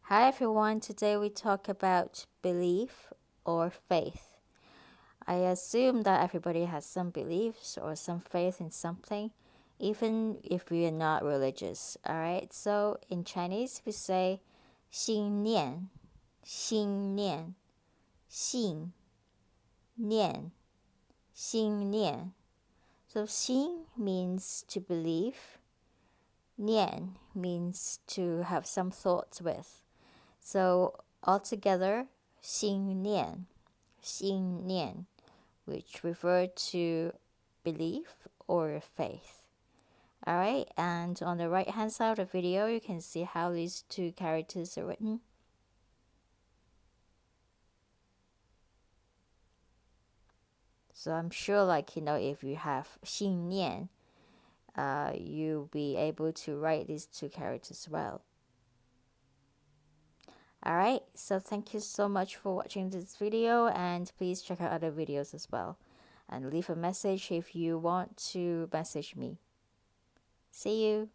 Hi everyone, today we talk about belief or faith. I assume that everybody has some beliefs or some faith in something, even if we are not religious. Alright, so in Chinese we say 信念, 信念, 信念, 信念. So 信 means to believe, 念 means to have some thoughts with. So altogether, 信念, 信念, which refer to belief or faith. Alright, and on the right hand side of the video, you can see how these two characters are written. So I'm sure, if you have 信念, you'll be able to write these two characters well. Alright, so thank you so much for watching this video, and please check out other videos as well. And leave a message if you want to message me. See you!